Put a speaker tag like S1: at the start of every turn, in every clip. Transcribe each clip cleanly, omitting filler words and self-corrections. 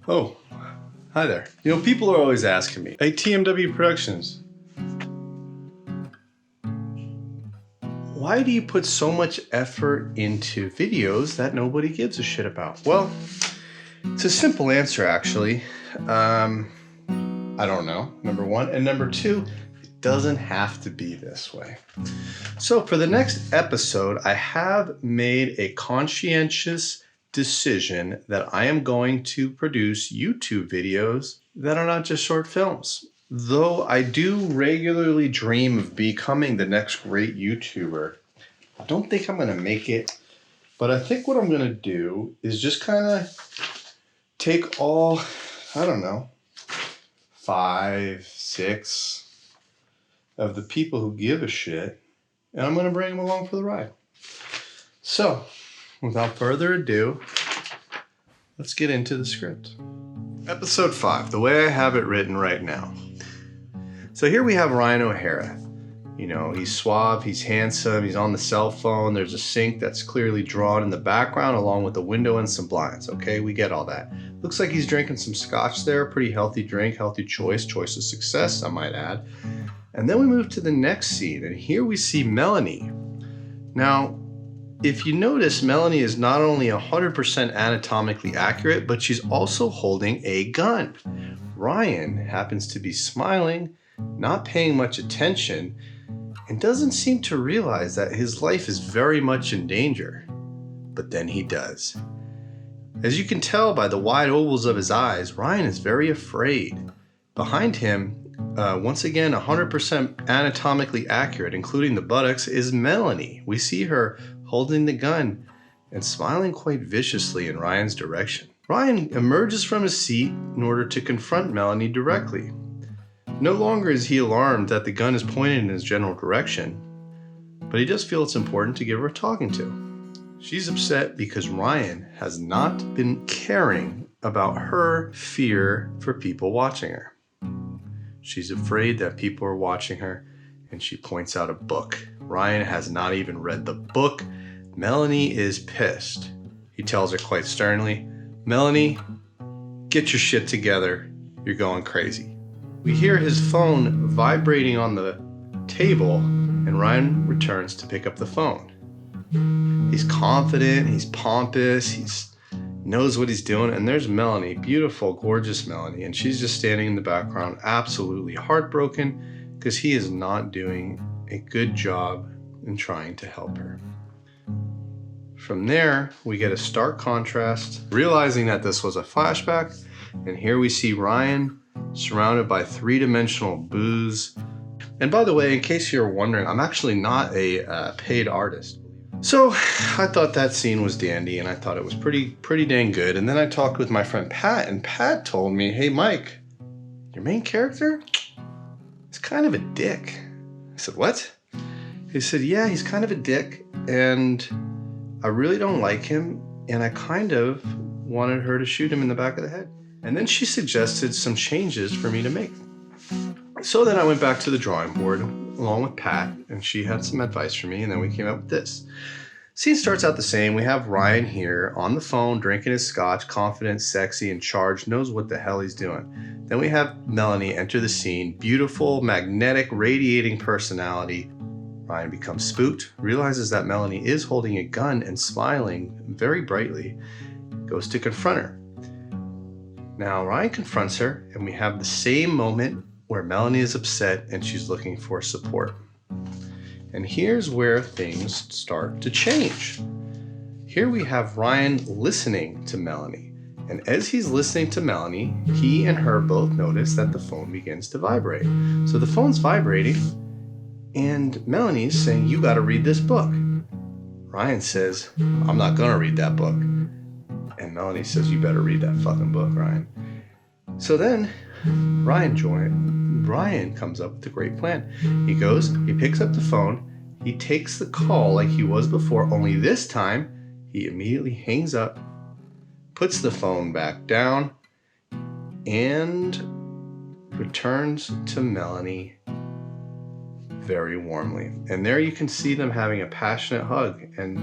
S1: Oh, hi there. You know, people are always asking me, hey, TMW Productions, why do you put so much effort into videos that nobody gives a shit about? Well, it's a simple answer, actually. I don't know, number one. And number two, it doesn't have to be this way. So for the next episode, I have made a conscientious decision that I am going to produce YouTube videos that are not just short films. Though I do regularly dream of becoming the next great YouTuber, I don't think I'm going to make it. But I think what I'm going to do is just kind of take all, I don't know, 5, 6 of the people who give a shit, and I'm going to bring them along for the ride. So, without further ado, let's get into the script. Episode 5, the way I have it written right now. So here we have Ryan O'Hara. You know, he's suave, he's handsome, he's on the cell phone. There's a sink that's clearly drawn in the background along with a window and some blinds. Okay, we get all that. Looks like he's drinking some scotch there. Pretty healthy drink, healthy choice of success, I might add. And then we move to the next scene, and here we see Melanie. Now, if you notice, Melanie is not only 100% anatomically accurate, but she's also holding a gun. Ryan happens to be smiling, not paying much attention, and doesn't seem to realize that his life is very much in danger. But then he does. As you can tell by the wide ovals of his eyes, Ryan is very afraid. Behind him, once again 100% anatomically accurate, including the buttocks, is Melanie. We see her holding the gun and smiling quite viciously in Ryan's direction. Ryan emerges from his seat in order to confront Melanie directly. No longer is he alarmed that the gun is pointed in his general direction, but he does feel it's important to give her a talking to. She's upset because Ryan has not been caring about her fear for people watching her. She's afraid that people are watching her, and she points out a book. Ryan has not even read the book. Melanie is pissed. He tells her quite sternly, "Melanie, get your shit together. You're going crazy." We hear his phone vibrating on the table, and Ryan returns to pick up the phone. He's confident, he's pompous, he knows what he's doing, and there's Melanie, beautiful, gorgeous Melanie, and she's just standing in the background, absolutely heartbroken, because he is not doing a good job in trying to help her. From there, we get a stark contrast, realizing that this was a flashback, and here we see Ryan surrounded by 3-dimensional booze. And by the way, in case you're wondering, I'm actually not a paid artist. So I thought that scene was dandy, and I thought it was pretty dang good. And then I talked with my friend Pat, and Pat told me, "Hey Mike, your main character is kind of a dick." I said, "What?" He said, "Yeah, he's kind of a dick, and I really don't like him, and I kind of wanted her to shoot him in the back of the head." And then she suggested some changes for me to make. So then I went back to the drawing board along with Pat, and she had some advice for me, and then we came up with this. Scene starts out the same. We have Ryan here on the phone, drinking his scotch, confident, sexy, and charged, knows what the hell he's doing. Then we have Melanie enter the scene, beautiful, magnetic, radiating personality. Ryan becomes spooked, realizes that Melanie is holding a gun and smiling very brightly, goes to confront her. Now Ryan confronts her, and we have the same moment where Melanie is upset and she's looking for support. And here's where things start to change. Here we have Ryan listening to Melanie. And as he's listening to Melanie, he and her both notice that the phone begins to vibrate. So the phone's vibrating, and Melanie's saying, "You gotta read this book." Ryan says, "I'm not gonna read that book." And Melanie says, "You better read that fucking book, Ryan." So then Ryan comes up with a great plan. He goes, he picks up the phone, he takes the call like he was before, only this time he immediately hangs up, puts the phone back down, and returns to Melanie very warmly. And there you can see them having a passionate hug and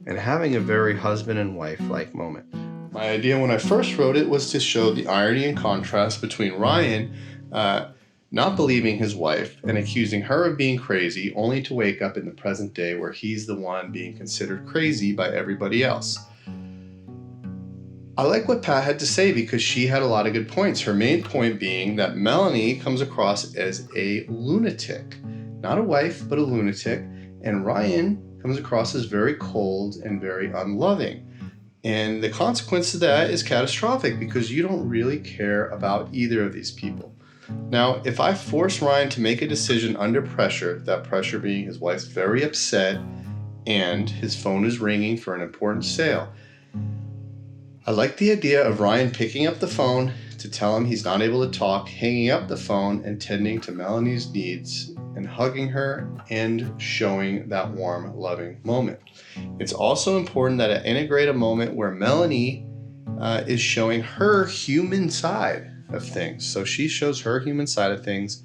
S1: having a very husband and wife-like moment. My idea when I first wrote it was to show the irony and contrast between Ryan not believing his wife and accusing her of being crazy, only to wake up in the present day where he's the one being considered crazy by everybody else. I like what Pat had to say because she had a lot of good points. Her main point being that Melanie comes across as a lunatic. Not a wife, but a lunatic. And Ryan comes across as very cold and very unloving. And the consequence of that is catastrophic because you don't really care about either of these people. Now, if I force Ryan to make a decision under pressure, that pressure being his wife's very upset and his phone is ringing for an important sale, I like the idea of Ryan picking up the phone to tell him he's not able to talk, hanging up the phone and tending to Melanie's needs and hugging her and showing that warm, loving moment. It's also important that I integrate a moment where Melanie is showing her human side of things. So she shows her human side of things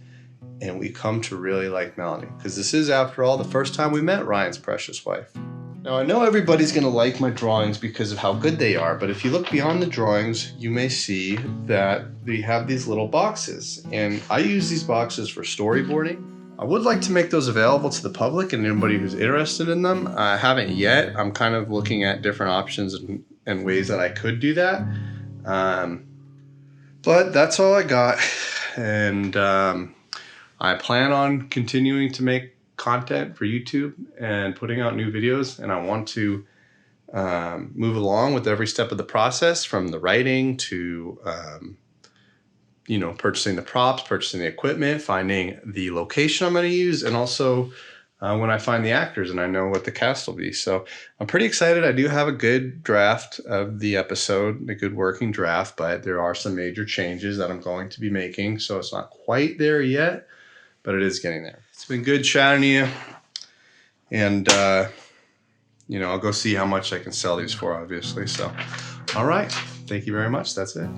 S1: and we come to really like Melanie because this is, after all, the first time we met Ryan's precious wife. Now, I know everybody's going to like my drawings because of how good they are, but if you look beyond the drawings, you may see that they have these little boxes, and I use these boxes for storyboarding. I would like to make those available to the public and anybody who's interested in them. I haven't yet. I'm kind of looking at different options and ways that I could do that. But that's all I got, and I plan on continuing to make content for YouTube and putting out new videos, and I want to move along with every step of the process, from the writing to purchasing the props, purchasing the equipment, finding the location I'm going to use, and also when I find the actors and I know what the cast will be. So I'm pretty excited. I do have a good draft of the episode, a good working draft, but there are some major changes that I'm going to be making, so it's not quite there yet, but it is getting there. It's been good chatting to you, and I'll go see how much I can sell these for, obviously. So, all right, thank you very much. That's it.